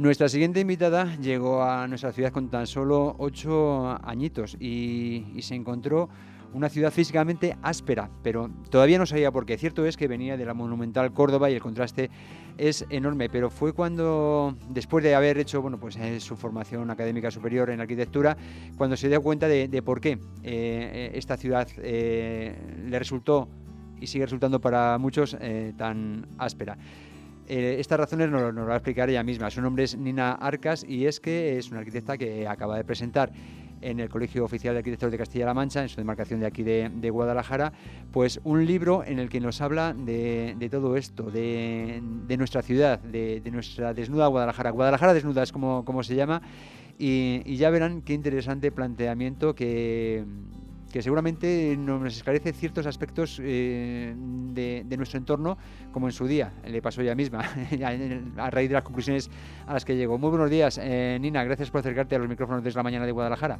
Nuestra siguiente invitada llegó a nuestra ciudad con tan solo 8 añitos y se encontró una ciudad físicamente áspera, pero todavía no sabía por qué. Cierto es que venía de la monumental Córdoba y el contraste es enorme, pero fue cuando, después de haber hecho su formación académica superior en arquitectura, cuando se dio cuenta de por qué esta ciudad le resultó y sigue resultando para muchos tan áspera. Estas razones nos lo va a explicar ella misma. Su nombre es Nina Arcas y es que es una arquitecta que acaba de presentar en el Colegio Oficial de Arquitectos de Castilla-La Mancha, en su demarcación de aquí de Guadalajara, pues un libro en el que nos habla de todo esto, de nuestra ciudad, de nuestra desnuda Guadalajara. Guadalajara desnuda es como se llama, y ya verán qué interesante planteamiento que seguramente nos esclarece ciertos aspectos de nuestro entorno, como en su día le pasó ella misma, a raíz de las conclusiones a las que llegó. Muy buenos días, Nina, gracias por acercarte a los micrófonos desde la mañana de Guadalajara.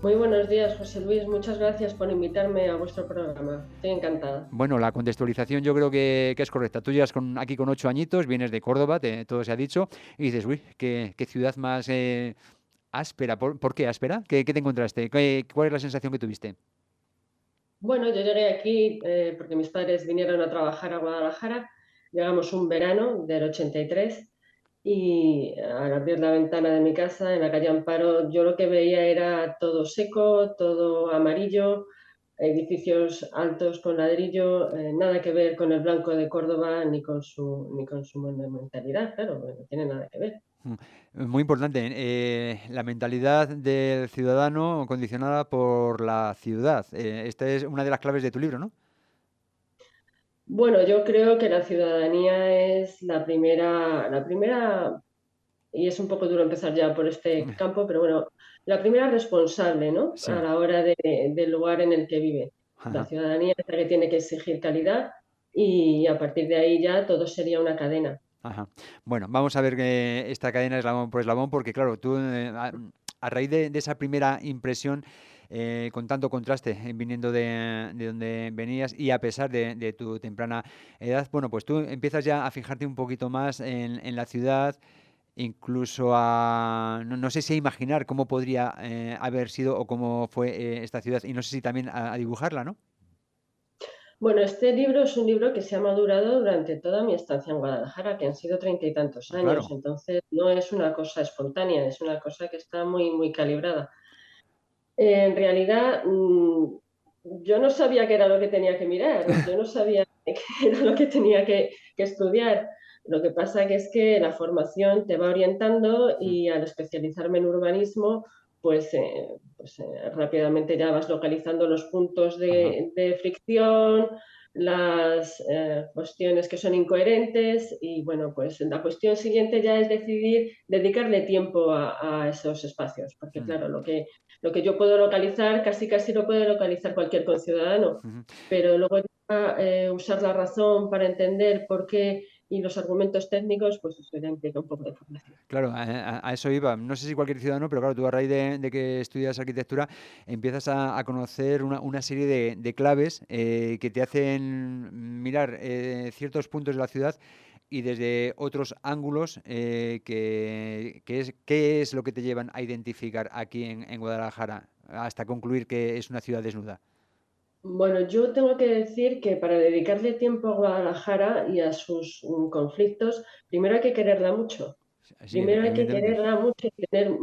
Muy buenos días, José Luis. Muchas gracias por invitarme a vuestro programa. Estoy encantada. Bueno, la contextualización yo creo que es correcta. Tú llegas aquí con 8 añitos, vienes de Córdoba, todo se ha dicho, y dices, uy, qué ciudad más áspera. ¿Por qué áspera? ¿Qué te encontraste? ¿Cuál es la sensación que tuviste? Bueno, yo llegué aquí porque mis padres vinieron a trabajar a Guadalajara. Llegamos un verano del 83 y al abrir la ventana de mi casa en la calle Amparo, yo lo que veía era todo seco, todo amarillo, edificios altos con ladrillo, nada que ver con el blanco de Córdoba ni con su monumentalidad, claro, no tiene nada que ver. Muy importante, la mentalidad del ciudadano condicionada por la ciudad. Esta es una de las claves de tu libro, ¿no? Bueno, yo creo que la ciudadanía es la primera, y es un poco duro empezar ya por este campo, pero bueno, la primera responsable, ¿no? A Sí. la hora del lugar en el que vive. La Ajá. ciudadanía es la que tiene que exigir calidad y a partir de ahí ya todo sería una cadena. Ajá. Bueno, vamos a ver que esta cadena eslabón por eslabón, porque claro, tú a raíz de esa primera impresión, con tanto contraste, viniendo de donde venías y a pesar de tu temprana edad, bueno, pues tú empiezas ya a fijarte un poquito más en la ciudad, incluso no sé si a imaginar cómo podría haber sido o cómo fue esta ciudad, y no sé si también a dibujarla, ¿no? Bueno, este libro es un libro que se ha madurado durante toda mi estancia en Guadalajara, que han sido 30 y tantos años, Claro. entonces no es una cosa espontánea, es una cosa que está muy, muy calibrada. En realidad, yo no sabía qué era lo que tenía que mirar, yo no sabía qué era lo que tenía que estudiar. Lo que pasa que es que la formación te va orientando Mm. y al especializarme en urbanismo, rápidamente ya vas localizando los puntos Ajá. de fricción, las cuestiones que son incoherentes y bueno, pues la cuestión siguiente ya es decidir dedicarle tiempo a esos espacios, porque Mm. claro, lo que yo puedo localizar, casi casi lo puede localizar cualquier conciudadano, Ujú. pero luego ya, usar la razón para entender por qué y los argumentos técnicos, pues eso ya implica un poco de formación. Claro, a eso iba. No sé si cualquier ciudadano, pero claro, tú a raíz de que estudias arquitectura empiezas a conocer una serie de claves que te hacen mirar ciertos puntos de la ciudad y desde otros ángulos qué es lo que te llevan a identificar aquí en Guadalajara hasta concluir que es una ciudad desnuda. Bueno, yo tengo que decir que para dedicarle tiempo a Guadalajara y a sus conflictos, primero hay que quererla mucho. Sí, Primero hay que evidentemente. quererla mucho y tener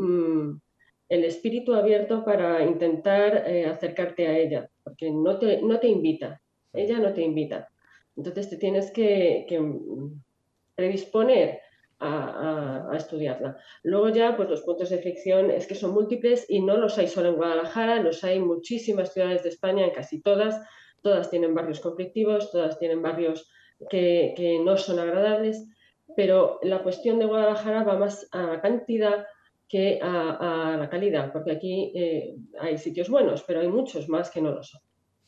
el espíritu abierto para intentar acercarte a ella, porque no te invita, ella no te invita. Entonces te tienes que predisponer a estudiarla. Luego ya, pues los puntos de fricción es que son múltiples y no los hay solo en Guadalajara, los hay en muchísimas ciudades de España, en casi todas tienen barrios conflictivos, todas tienen barrios que no son agradables, pero la cuestión de Guadalajara va más a la cantidad que a la calidad, porque aquí hay sitios buenos, pero hay muchos más que no lo son.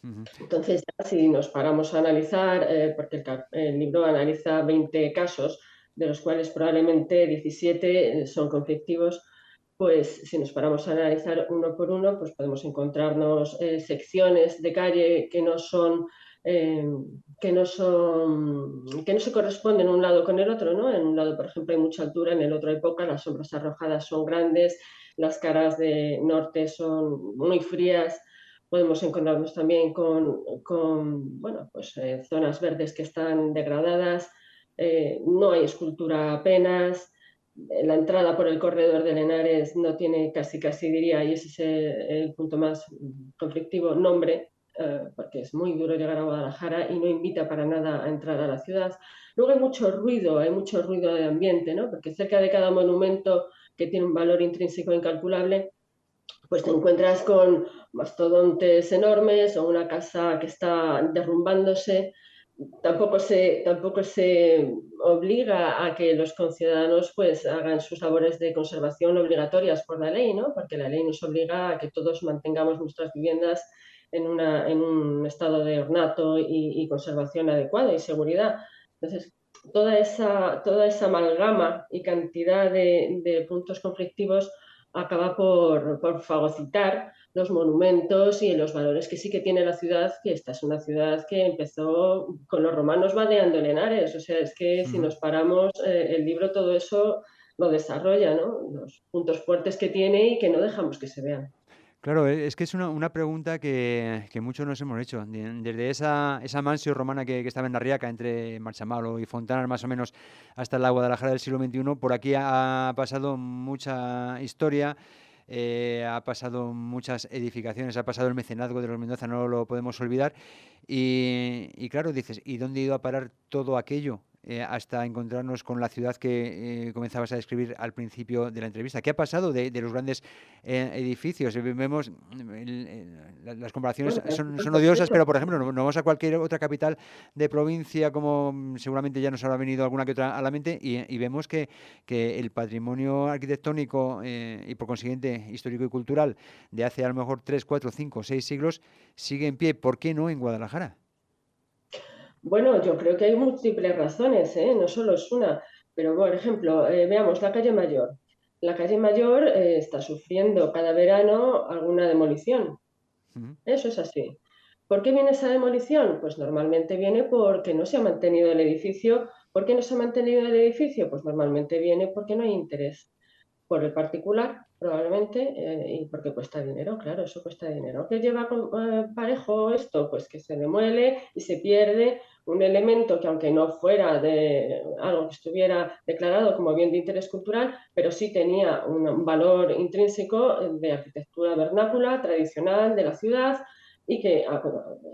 Ujú. Entonces, ya si nos paramos a analizar, porque el libro analiza 20 casos, de los cuales probablemente 17 son conflictivos, pues si nos paramos a analizar uno por uno, pues podemos encontrarnos secciones de calle que no son eh, que no se corresponden un lado con el otro, ¿no? En un lado, por ejemplo, hay mucha altura, en el otro hay poca, las sombras arrojadas son grandes, las caras de norte son muy frías. Podemos encontrarnos también con bueno, pues, zonas verdes que están degradadas, no hay escultura apenas, la entrada por el corredor de Lenares no tiene casi diría, y ese es el punto más conflictivo, nombre, porque es muy duro llegar a Guadalajara y no invita para nada a entrar a la ciudad. Luego hay mucho ruido de ambiente, ¿no? Porque cerca de cada monumento que tiene un valor intrínseco incalculable, pues te encuentras con mastodontes enormes o una casa que está derrumbándose. Tampoco se obliga a que los conciudadanos pues hagan sus labores de conservación obligatorias por la ley, ¿no? Porque la ley nos obliga a que todos mantengamos nuestras viviendas en un estado de ornato y conservación adecuada y seguridad. Entonces, toda esa amalgama y cantidad de puntos conflictivos acaba por fagocitar los monumentos y los valores que sí que tiene la ciudad, que esta es una ciudad que empezó con los romanos vadeando en Henares. O sea, es que si Ujú. nos paramos, el libro todo eso lo desarrolla, ¿no? Los puntos fuertes que tiene y que no dejamos que se vean. Claro, es que es una pregunta que muchos nos hemos hecho. Desde esa mansio romana que estaba en la Riaca, entre Marchamalo y Fontanas, más o menos, hasta la Guadalajara del siglo XXI, por aquí ha pasado mucha historia, ha pasado muchas edificaciones, ha pasado el mecenazgo de los Mendoza, no lo podemos olvidar. Y claro, dices, ¿y dónde ha ido a parar todo aquello? Hasta encontrarnos con la ciudad que comenzabas a describir al principio de la entrevista. ¿Qué ha pasado de los grandes edificios? Vemos, las comparaciones Bueno, pero son pues odiosas, eso, pero por ejemplo, no vamos a cualquier otra capital de provincia, como seguramente ya nos habrá venido alguna que otra a la mente, y vemos que el patrimonio arquitectónico y por consiguiente histórico y cultural de hace a lo mejor 3 4 5 6 siglos sigue en pie. ¿Por qué no en Guadalajara? bueno, yo creo que hay múltiples razones, ¿eh? No solo es una. Pero, por ejemplo, veamos la calle Mayor. La calle Mayor está sufriendo cada verano alguna demolición. Ujú. Eso es así. ¿Por qué viene esa demolición? Pues normalmente viene porque no se ha mantenido el edificio. ¿Por qué no se ha mantenido el edificio? Pues normalmente viene porque no hay interés por el particular, probablemente, y porque cuesta dinero, claro, eso cuesta dinero. ¿Qué lleva parejo esto? Pues que se demuele y se pierde un elemento que, aunque no fuera de algo que estuviera declarado como bien de interés cultural, pero sí tenía un valor intrínseco de arquitectura vernácula, tradicional de la ciudad, y que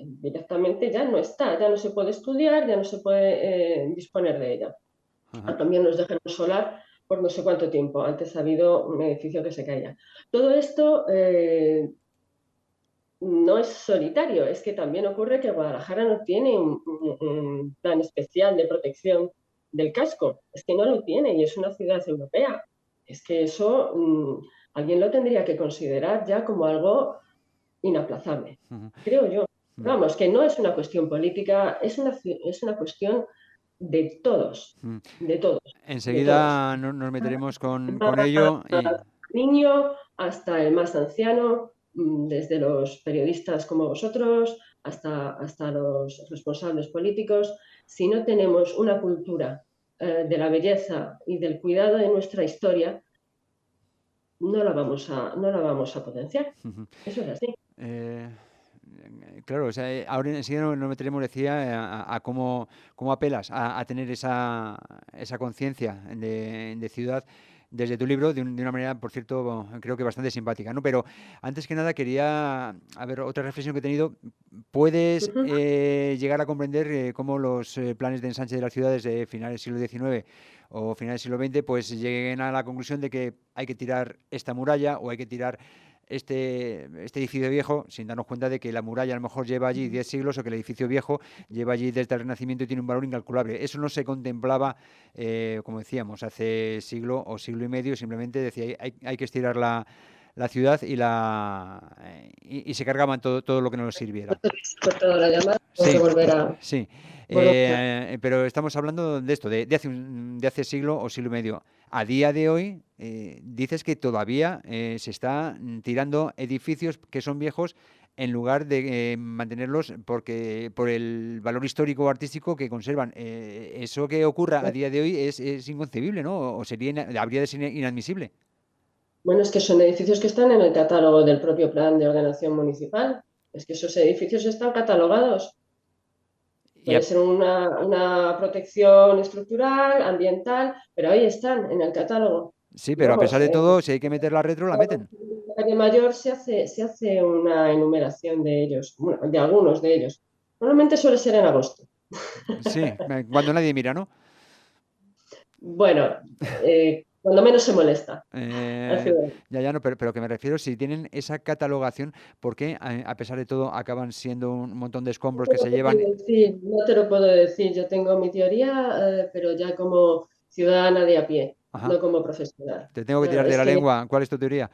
directamente ya no está, ya no se puede estudiar, ya no se puede disponer de ella. Ajá. También nos dejan solar por no sé cuánto tiempo. Antes ha habido un edificio que se caía. Todo esto no es solitario, es que también ocurre que Guadalajara no tiene un plan especial de protección del casco. Es que no lo tiene y es una ciudad europea. Es que eso alguien lo tendría que considerar ya como algo inaplazable, Ujú. creo yo. Mm. Vamos, que no es una cuestión política, es una cuestión Mm. de todos, de todos. Enseguida nos meteremos con ello y... Niño hasta el más anciano, desde los periodistas como vosotros hasta los responsables políticos. Si no tenemos una cultura de la belleza y del cuidado de nuestra historia, no la vamos a potenciar. Ujú. Eso es así. Eh, claro, o sea, ahora enseguida nos meteremos, decía, a cómo apelas a tener esa conciencia de ciudad desde tu libro, de una manera, por cierto, creo que bastante simpática, ¿no? Pero antes que nada quería, a ver, otra reflexión que he tenido. ¿Puedes Ujú. llegar a comprender cómo los planes de ensanche de las ciudades de finales del siglo XIX o finales del siglo XX pues lleguen a la conclusión de que hay que tirar esta muralla o hay que tirar este edificio viejo, sin darnos cuenta de que la muralla a lo mejor lleva allí 10 siglos o que el edificio viejo lleva allí desde el Renacimiento y tiene un valor incalculable? Eso no se contemplaba, como decíamos, hace siglo o siglo y medio. Simplemente decía, hay que estirar la ciudad y se cargaban todo lo que no nos sirviera. Por toda la llamada, tengo que Sí, volver a... sí. volver a- Pero estamos hablando de esto, de hace siglo o siglo y medio. a día de hoy dices que todavía se está tirando edificios que son viejos en lugar de mantenerlos porque por el valor histórico o artístico que conservan. Eso que ocurra a día de hoy es inconcebible, ¿no? O sería habría de ser inadmisible. Bueno, es que son edificios que están en el catálogo del propio plan de ordenación municipal. Es que esos edificios están catalogados. Y Puede a- ser una protección estructural, ambiental, pero ahí están en el catálogo. sí, Y pero a pesar vamos, de todo, si hay que meter la retro, la meten. la calle Mayor se hace una enumeración de ellos, bueno, de algunos de ellos. Normalmente suele ser en agosto. Sí, cuando nadie mira, ¿no? Bueno, cuando menos se molesta al Eh, ciudadano. ya no, pero que me refiero, si tienen esa catalogación, ¿por qué a pesar de todo acaban siendo un montón de No escombros te que lo se puedo llevan? decir, no te lo puedo decir. Yo tengo mi teoría, pero ya como ciudadana de a pie, Ajá, no como profesional. te tengo que Claro, tirar de es la que lengua. ¿Cuál es tu teoría?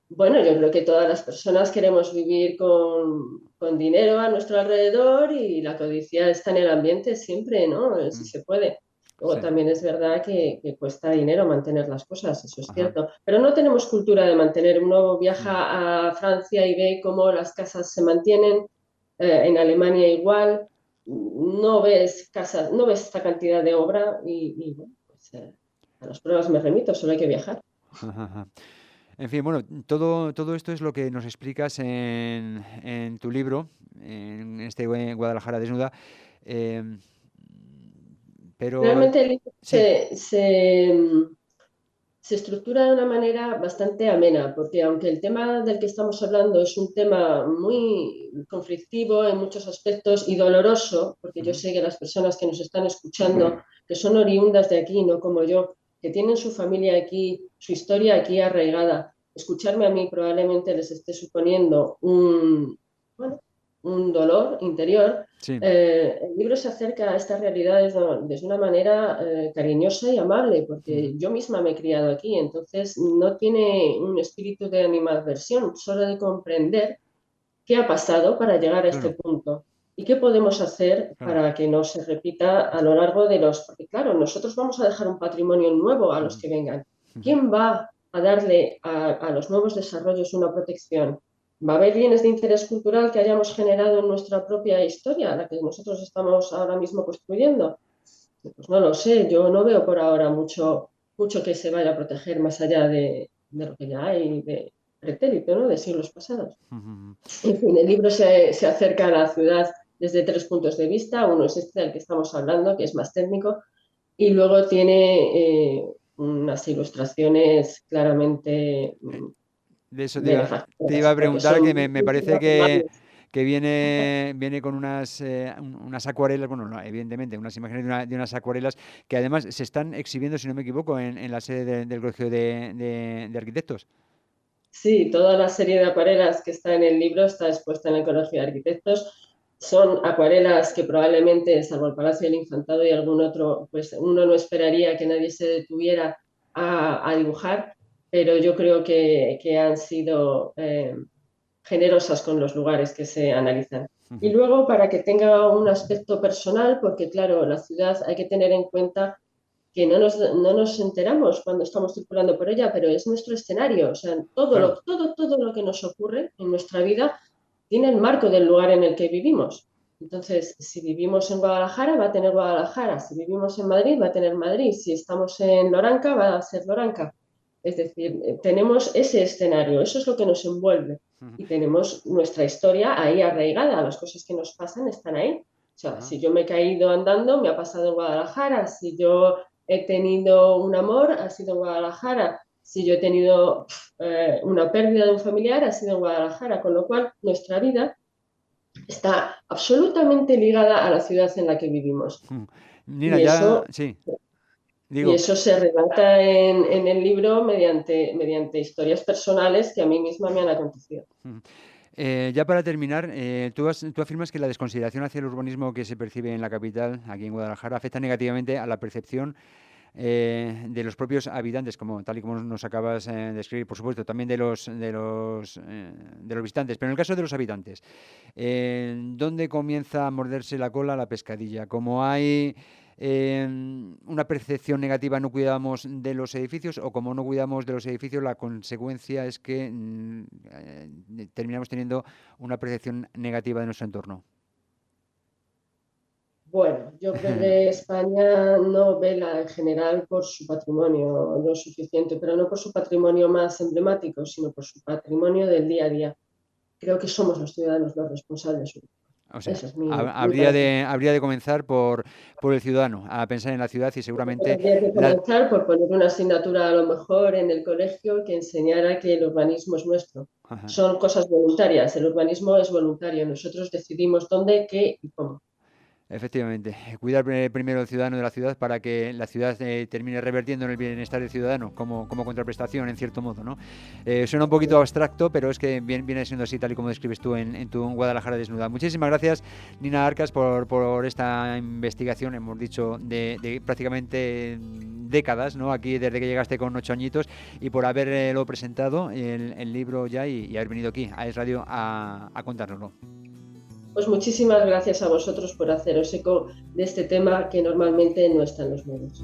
bueno, yo creo que todas las personas queremos vivir con dinero a nuestro alrededor y la codicia está en el ambiente siempre, ¿no? Si Mm, se puede. Luego sí, también es verdad que cuesta dinero mantener las cosas, eso es ajá. cierto. Pero no tenemos cultura de mantener. Uno Mm, viaja a Francia y ve cómo las casas se mantienen, en Alemania igual. No ves casas, no ves esta cantidad de obra y bueno, pues, a las pruebas me remito, solo hay que viajar. ajá, ajá. En fin, bueno, todo esto es lo que nos explicas en tu libro, en este Guadalajara desnuda. em, pero Realmente el libro sí, se estructura de una manera bastante amena, porque aunque el tema del que estamos hablando es un tema muy conflictivo en muchos aspectos y doloroso, porque yo ujú, sé que las personas que nos están escuchando, que son oriundas de aquí, no como yo, que tienen su familia aquí, su historia aquí arraigada, escucharme a mí probablemente les esté suponiendo bueno, un dolor interior. sí, El libro se acerca a estas realidades desde una manera cariñosa y amable, ujú, porque yo misma me he criado aquí, entonces no tiene un espíritu de animadversión, solo de comprender qué ha pasado para llegar a este claro, punto y qué podemos hacer claro. para que no se repita a lo largo de porque claro, nosotros vamos a dejar un patrimonio nuevo a los Ujú, que vengan. ujú, ¿Quién va a darle a los nuevos desarrollos una protección? ¿Va a haber bienes de interés cultural que hayamos generado en nuestra propia historia, la que nosotros estamos ahora mismo construyendo? Pues no lo sé, yo no veo por ahora mucho que se vaya a proteger más allá de lo que ya hay de pretérito, ¿no? De siglos pasados. ujú. En fin, el libro se acerca a la ciudad desde tres puntos de vista. Uno es este del que estamos hablando, que es más técnico, y luego tiene unas ilustraciones claramente De eso te iba benefactoras, a porque preguntar, son que me mucho parece más amables. que viene con unas acuarelas, bueno, no, evidentemente, unas imágenes de unas acuarelas que además se están exhibiendo, si no me equivoco, en la sede del Colegio de Arquitectos. Sí, toda la serie de acuarelas que está en el libro está expuesta en el Colegio de Arquitectos. Son acuarelas que probablemente, salvo el Palacio del Infantado y algún otro, pues uno no esperaría que nadie se detuviera a dibujar, pero yo creo que han sido generosas con los lugares que se analizan. Y Ujú, luego, para que tenga un aspecto personal, porque claro, la ciudad hay que tener en cuenta que no nos enteramos cuando estamos circulando por ella, pero es nuestro escenario. O sea, claro, todo lo que nos ocurre en nuestra vida tiene el marco del lugar en el que vivimos. Entonces, si vivimos en Guadalajara, va a tener Guadalajara. Si vivimos en Madrid, va a tener Madrid. Si estamos en Loranca, va a ser Loranca. Es decir, tenemos ese escenario, eso es lo que nos envuelve. ujú, Y tenemos nuestra historia ahí arraigada, las cosas que nos pasan están ahí. O sea, ajá, si yo me he caído andando, me ha pasado en Guadalajara. Si yo he tenido un amor, ha sido en Guadalajara. Si yo he tenido una pérdida de un familiar, ha sido en Guadalajara. Con lo cual, nuestra vida está absolutamente ligada a la ciudad en la que vivimos. ujú. Nina, Y ya, eso, sí, y digo, eso se relata en el libro mediante historias personales que a mí misma me han acontecido. ujú. Ya para terminar, tú afirmas que la desconsideración hacia el urbanismo que se percibe en la capital, aquí en Guadalajara, afecta negativamente a la percepción de los propios habitantes, como tal y como nos acabas de escribir, por supuesto, también de los visitantes. Pero en el caso de los habitantes, ¿dónde comienza a morderse la cola la pescadilla? Como hay una percepción negativa, no cuidamos de los edificios, o como no cuidamos de los edificios, la consecuencia es que terminamos teniendo una percepción negativa de nuestro entorno. Bueno, yo creo que España no vela en general por su patrimonio lo suficiente, pero no por su patrimonio más emblemático, sino por su patrimonio del día a día. Creo que somos los ciudadanos los responsables. O sea, Eso es mi parecer. habría de comenzar por el ciudadano, a pensar en la ciudad y seguramente Habría que comenzar por poner una asignatura a lo mejor en el colegio que enseñara que el urbanismo es nuestro. Ajá. Son cosas voluntarias, el urbanismo es voluntario, nosotros decidimos dónde, qué y cómo. Efectivamente, cuidar primero al ciudadano de la ciudad para que la ciudad termine revertiendo en el bienestar del ciudadano como contraprestación, en cierto modo, ¿no? Suena un poquito abstracto, pero es que viene siendo así, tal y como describes tú en tu Guadalajara desnuda. Muchísimas gracias, Nina Arcas, por esta investigación, hemos dicho, de prácticamente décadas, ¿no? Aquí desde que llegaste con 8 añitos, y por haberlo presentado, el libro ya, y haber venido aquí a Es Radio a contárnoslo. Pues muchísimas gracias a vosotros por haceros eco de este tema que normalmente no está en los medios.